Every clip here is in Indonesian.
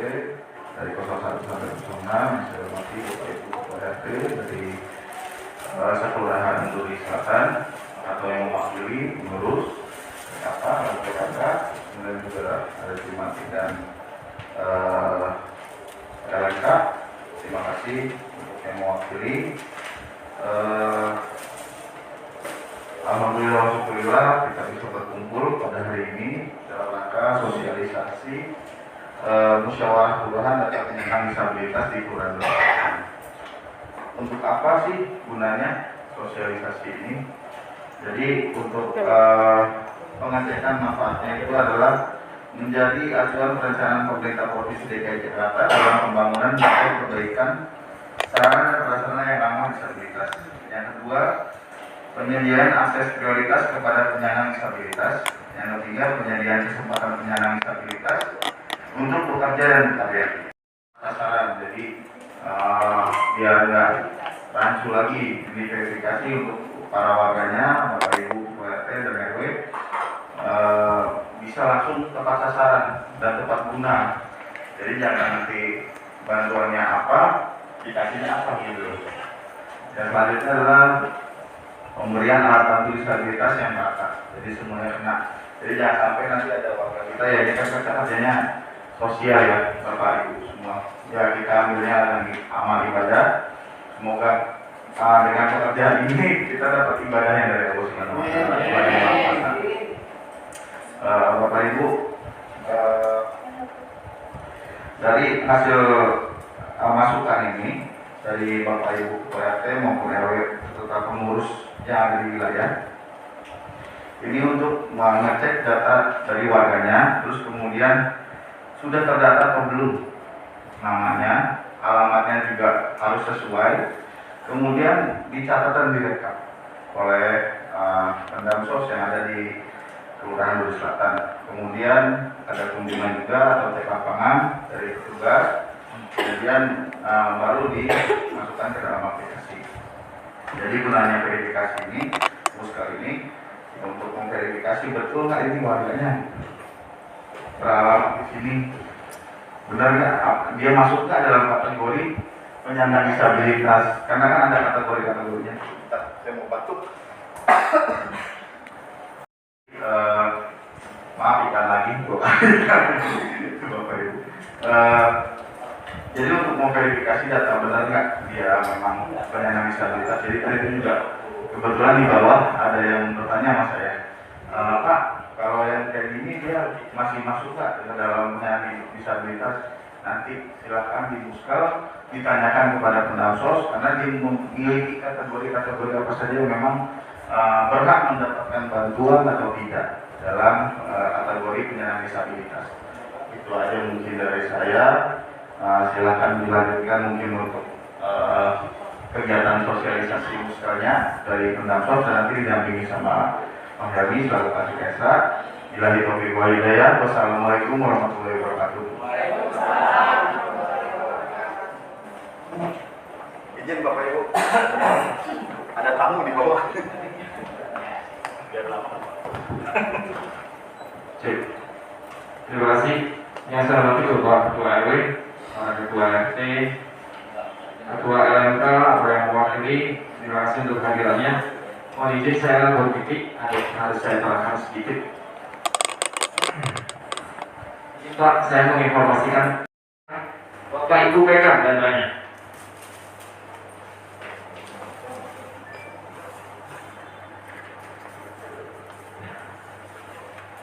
dari 01 sampai 06 yang saya hormati Bapak Ibu Ketua RT dari Sekelurahan Duri Selatan atau yang mewakili pengurus PKK, kemudian juga ada Jumati dan LK. Terima kasih untuk yang mewakili. Alhamdulillah kita bisa berkumpul pada hari ini dalam rangka sosialisasi musyawarah kelurahan dan penyandang disabilitas di Kelurahan Duri Selatan. Untuk apa sih gunanya sosialisasi ini? Jadi untuk pengecekan manfaatnya itu adalah menjadi acuan perencanaan pemerintah Provinsi DKI Jakarta dalam pembangunan dan perbaikan sarana dan prasarana yang ramah disabilitas. Yang kedua, penyediaan akses prioritas kepada penyandang disabilitas. Yang ketiga, penyediaan kesempatan penyandang disabilitas untuk bekerja dan berkarya. Sasaran, jadi biar nggak rancu lagi ini verifikasi untuk para warganya, Bapak Ibu RT dan RW bisa langsung tepat sasaran dan tepat guna. Jadi jangan nanti bantuannya apa, dikasihnya apa gitu. Dan selanjutnya adalah pemberian alat bantu disabilitas yang merata, jadi semuanya kena. Jadi jangan sampai nanti ada warga kita ya, ini kan kerjanya sosial ya Bapak Ibu semua. Ya kita ambilnya lagi amal ibadah. Semoga dengan pekerjaan ini kita dapat ibadahnya dari Allah Subhanahu wa Ta'ala. Bapak Ibu, dari hasil masukan ini dari Bapak Ibu Ketua RT maupun RW serta pengurus yang ada di wilayah ini untuk mengecek data dari warganya, terus kemudian sudah terdata atau belum namanya, alamatnya juga harus sesuai, kemudian dicatat dan direkam oleh Pendamsos yang ada di Kelurahan Duri Selatan. Kemudian ada kunjungan juga atau cek lapangan dari petugas, kemudian baru dimasukkan ke dalam aplikasi. Jadi gunanya verifikasi ini, kali ini untuk memverifikasi betul nggak ini warganya beralamat di sini, benar nggak dia masuk nggak dalam kategori penyandang disabilitas, karena kan ada kategorinya. Saya mau batuk. Maaf ikan lagi Bapak Ibu. Jadi untuk memverifikasi data benar nggak dia memang penyandang disabilitas. Jadi tadi itu juga kebetulan di bawah ada yang bertanya sama saya, Pak, kalau yang kayak gini dia masih masuk nggak ke dalam penyandang disabilitas? Nanti silakan di Muskal ditanyakan kepada Pendamsos karena dia memiliki kategori-kategori apa saja yang memang berhak mendapatkan bantuan atau tidak dalam kategori penyandang disabilitas. Itu aja mungkin dari saya. Silakan dilanjutkan mungkin untuk kegiatan sosialisasi muskalnya dari Pendamsos dan nanti didampingi sama Bang Helmi selaku Kasih Desa. Billahi taufiq wal hidayah. Wassalamualaikum warahmatullahi wabarakatuh. Izin Bapak Ibu, ada tamu di bawah. Biar lama. Cek. Terima kasih. Yang saya hormati Bapak Ketua RW, Ketua RT, Ketua LMK, atau yang mewakili. Terima kasih untuk kehadirannya. Mohon izin saya berpikir, harus saya terangkan sedikit. Pak, saya menginformasikan Bapak Ibu pegang dananya.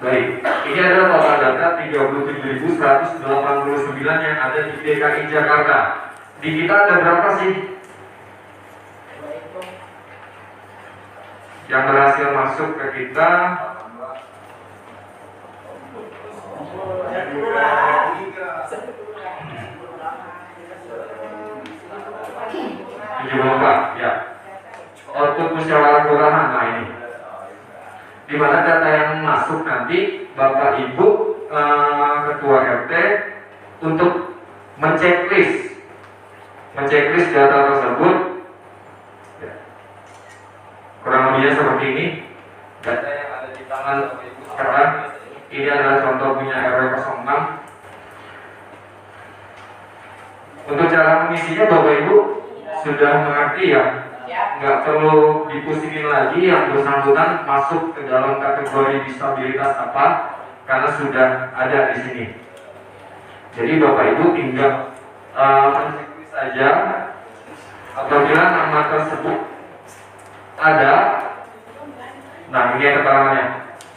Baik, ini adalah total data 37.189 yang ada di DKI Jakarta. Di kita ada berapa sih yang berhasil masuk ke kita? Ya. Output musyawarah kelurahan, nah ini. Di mana data yang masuk nanti Bapak Ibu Ketua RT untuk menceklis data tersebut. Ya. Kurang lebihnya seperti ini. Data yang ada di tangan Bapak Ibu sekarang. Ini adalah contoh punya RW 06. Untuk cara mengisinya Bapak Ibu sudah mengerti ya, nggak perlu dipusingin lagi yang bersangkutan masuk ke dalam kategori disabilitas apa, karena sudah ada di sini. Jadi Bapak Ibu tinggal mencek saja apabila nama tersebut ada. Nah, ini keterangannya.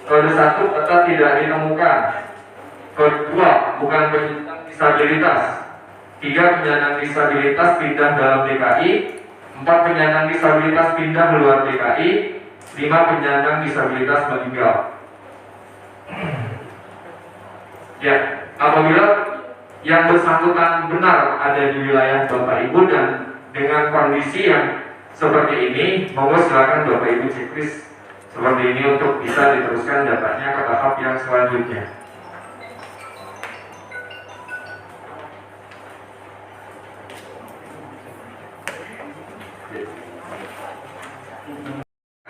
Kode 1 data tidak ditemukan. Kode 2 bukan penyandang disabilitas. 3 penyandang disabilitas pindah dalam DKI. 4 penyandang disabilitas pindah keluar DKI. 5 penyandang disabilitas meninggal. Ya, apabila yang bersangkutan benar ada di wilayah Bapak Ibu dan dengan kondisi yang seperti ini, monggo silakan Bapak Ibu checklist seperti ini untuk bisa diteruskan datanya ke tahap yang selanjutnya.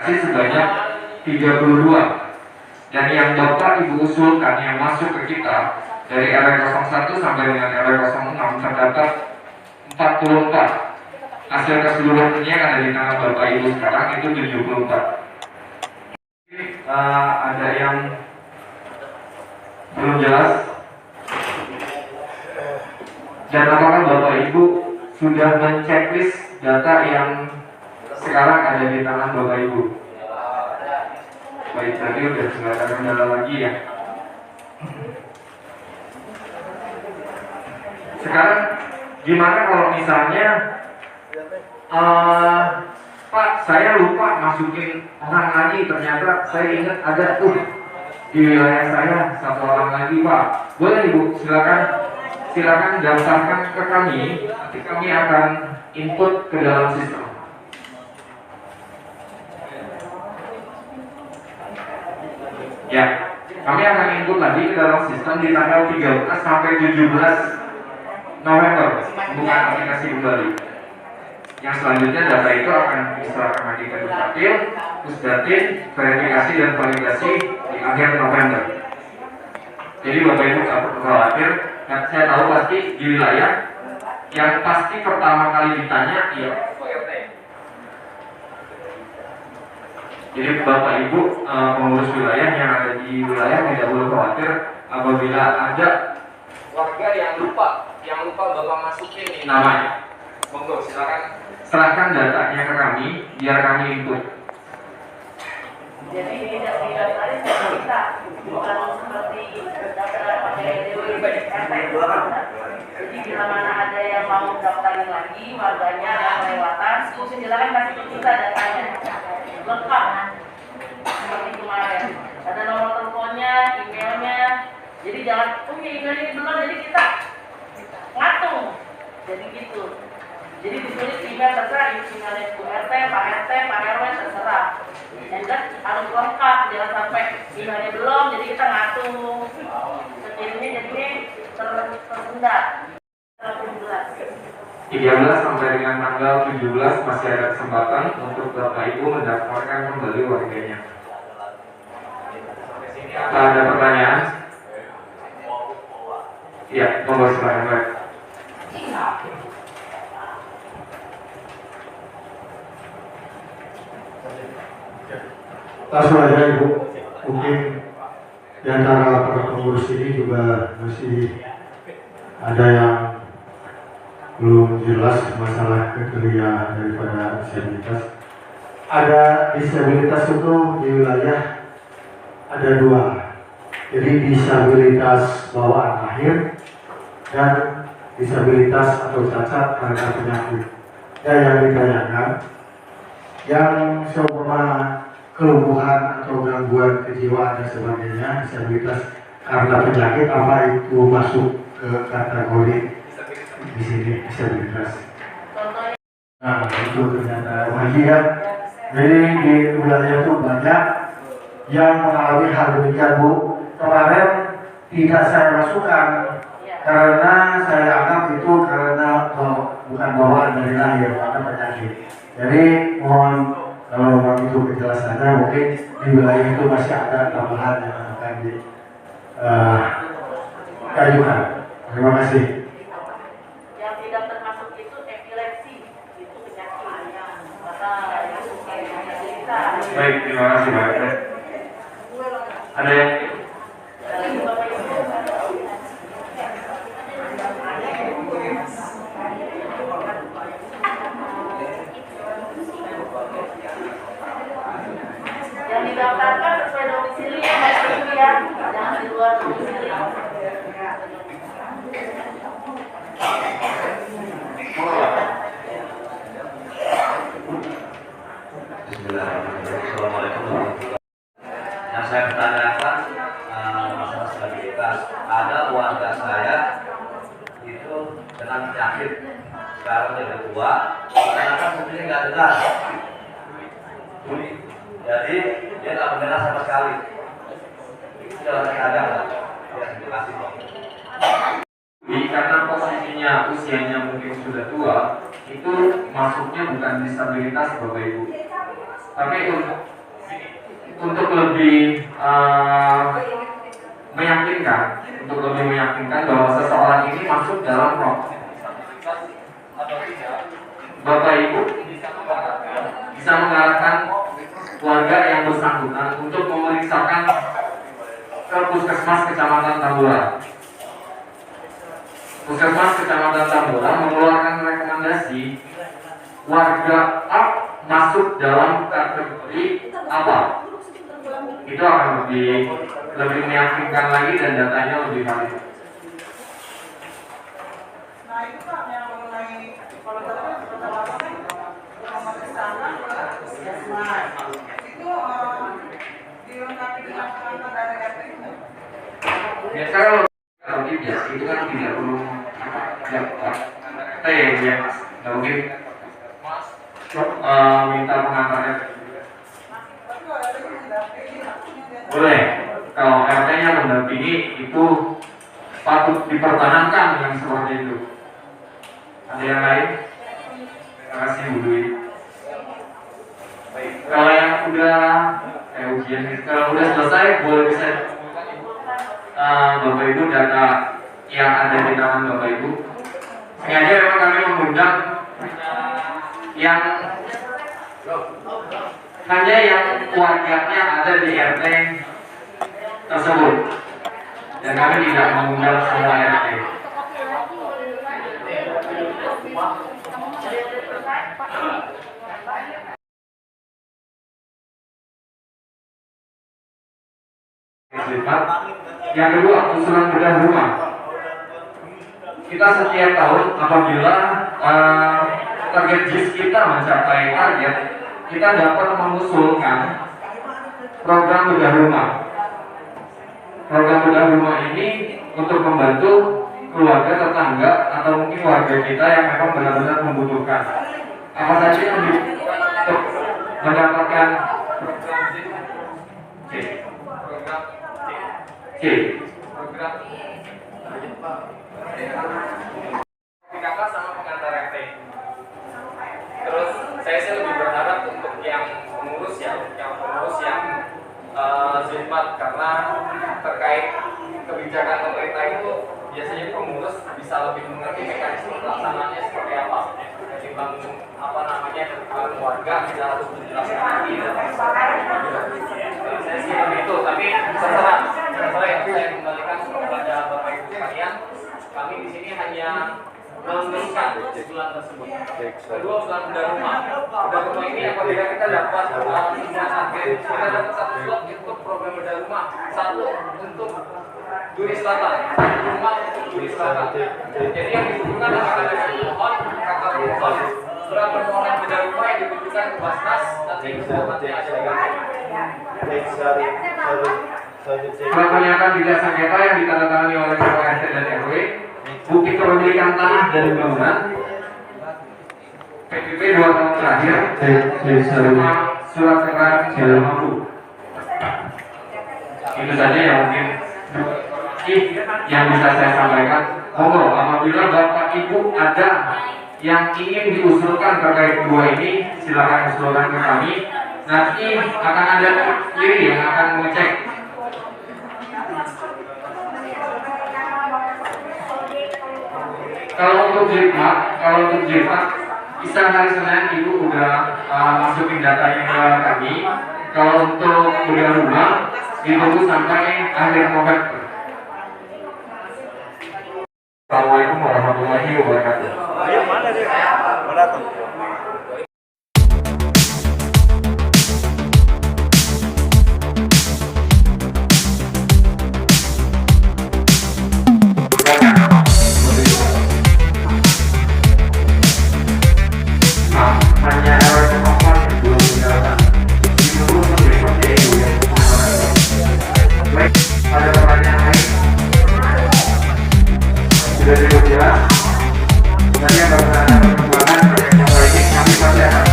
Sebanyak 32 dan yang Bapak Ibu usulkan yang masuk ke kita dari RW 01 sampai dengan RW 06 terdapat 44. Hasil keseluruhannya yang ada di tangan Bapak Ibu sekarang itu 74. Ada yang belum jelas? Dan apakah Bapak Ibu sudah menceklis data yang sekarang ada di tangan Bapak Ibu? Baik, tadi udah nggak ada kendala lagi ya. Sekarang gimana kalau misalnya Pak, saya lupa masukin orang lagi, ternyata saya ingat ada di wilayah saya satu orang lagi, Pak. Boleh Ibu, silakan daftarkan ke kami, nanti kami akan input ke dalam sistem. Ya, kami akan input lagi ke dalam sistem di tanggal 13 sampai 17 November, bukan aplikasi kembali. Yang selanjutnya data itu akan diserahkan lagi ke Dukcapil, Pusdatin, verifikasi dan validasi di akhir November. Jadi Bapak Ibu tak perlu khawatir, saya tahu pasti di wilayah yang pasti pertama kali ditanya ya RT. Jadi Bapak Ibu pengurus wilayah yang ada di wilayah tidak perlu khawatir apabila ada warga yang lupa Bapak masukin nih namanya. Monggo silakan serahkan datanya ke kami biar kami input. Jadi tidak didaftarin sama kita, bukan seperti daftar pakai RT. Jadi bila mana ada yang mau daftarin lagi warganya yang kelewatan, silakan kasih ke kita datanya lengkap seperti kemarin. Ada nomor teleponnya, emailnya. Jadi jangan email ini belum, jadi kita ngatung. Jadi gitu. Jadi ditulis email terserah, emailnya Bu RT, Pak RT, Pak RW terserah. Dan harus lengkap, jangan sampai emailnya belum, jadi kita ngatung. Jadinya tersendat. 13 sampai dengan tanggal 17 masih ada kesempatan untuk Bapak Ibu mendaftarkan kembali warganya. Apa ada pertanyaan? Ya, monggo silakan Pak. Langsung aja Ibu, mungkin di antara para pengurus ini juga masih ada yang belum jelas masalah kriteria daripada disabilitas. Ada disabilitas itu di wilayah ada dua, jadi disabilitas bawaan lahir dan disabilitas atau cacat karena penyakit. Dan yang ditanyakan, yang seumpama kelumpuhan atau gangguan kejiwaan dan sebagainya, disabilitas karena penyakit, apa itu masuk ke kategori di sini disabilitas? Nah, itu ternyata lagi ya. Jadi di wilayah itu banyak yang mengalami hal demikian, Bu. Kemarin tidak saya masukkan karena saya anggap itu karena bukan bawaan dari lahir, karena penyakit. Jadi mohon kalau memang itu kejelasannya, mungkin di wilayah itu masih ada tambahan yang akan diajukan. Terima kasih. Yang tidak Baik, terima kasih Pak RT. Ada yang yang didaftarkan sesuai domisili ya, Bapak Ibu ya, jangan di luar domisili. Bismillahirrahmanirrahim. Assalamualaikum warahmatullahi wabarakatuh. Yang saya pertanyakan masalah stabilitas. Ada warga saya itu dengan penyakit sekarang sudah tua, ternyata fungsinya nggak dengar. Jadi dia nggak mendengar sama sekali. Itu dalam ada nggak? Ya, terima kasih Pak. karena posisinya usianya mungkin sudah tua, itu masuknya bukan disabilitas Bapak Ibu, tapi untuk lebih meyakinkan bahwa seseorang ini masuk dalam Bapak Ibu bisa mengarahkan warga yang bersangkutan untuk memeriksakan ke Puskesmas Kecamatan Tamburan. Puskesmas Kecamatan Tamburan mengeluarkan rekomendasi warga A masuk dalam kategori apa? Itu akan lebih meyakinkan lagi dan datanya lebih valid. Nah itu Pak yang mengenai kalau tadi pemeriksaan puskesmas itu dilengkapi dengan perangkat dari RT itu. Biasa kalau tidak itu kan tidak perlu daftar T ya, nggak mungkin minta pengantarnya. Boleh, kalau RT-nya mendampingi itu patut dipertahankan yang seperti itu. Ada yang lain? Terima kasih Bu Dwi. Baik, kalau yang udah ujian, kalau udah selesai boleh bisa Bapak Ibu data yang ada di tangan Bapak Ibu. Sengaja memang kami mengundang yang hanya yang keluarganya ada di RT tersebut, dan kami tidak mengundang semua RT. Yang kedua, usulan bedah rumah. Kita setiap tahun apabila target JIS kita mencapai target, kita dapat mengusulkan program bedah rumah. Program bedah rumah ini untuk membantu keluarga tetangga atau mungkin warga kita yang memang benar-benar membutuhkan. Apa saja yang untuk mendapatkan program sama pengantar RT. Terus saya sih lebih berharap untuk yang pengurus yang Zilmat, karena terkait kebijakan pemerintah itu biasanya pengurus bisa lebih mengerti mekanisme pelaksanaannya seperti apa. Ketimbang warga tidak harus menjelaskan lagi. Saya sih begitu, tapi terserah yang saya kembalikan kepada Bapak Ibu sekalian. Kami di sini hanya meneruskan usulan tersebut. Kedua, usulan bedah rumah. Bedah rumah ini apabila kita dapat semua target, kita dapat satu slot untuk program bedah rumah, satu untuk Duri Selatan, rumah untuk Duri Selatan. Jadi yang dibutuhkan adalah pohon, kakak pohon, berapa orang bedah rumah yang dibutuhkan ke Basnas, nanti nanti ada. Pertanyaan tidak sengketa yang ditandatangani oleh Ketua RT dan RW, bukti kepemilikan tanah dan bangunan, PPP 2 tahun terakhir, sama surat keterangan jalan mampu. Itu saja yang mungkin yang bisa saya sampaikan. Monggo, apabila Bapak Ibu ada yang ingin diusulkan terkait dua ini, silakan usulkan ke kami. Nanti akan ada kiri yang akan mengecek. Kalau untuk jilbab, bisa hari Senin Ibu udah masukin datanya ke kami. Kalau untuk beliau rumah ditunggu sampai akhir November. Assalamualaikum warahmatullahi wabarakatuh. Ayo mana dia? Mana tuh? Hanya RW Kepala yang belum menjalankan. Ditunggu untuk berikutnya ibu yang baik, ada pertanyaan lain? Sudah cukup jelas. Sebenarnya bagaimana perkembangan proyek yang kami pasti akan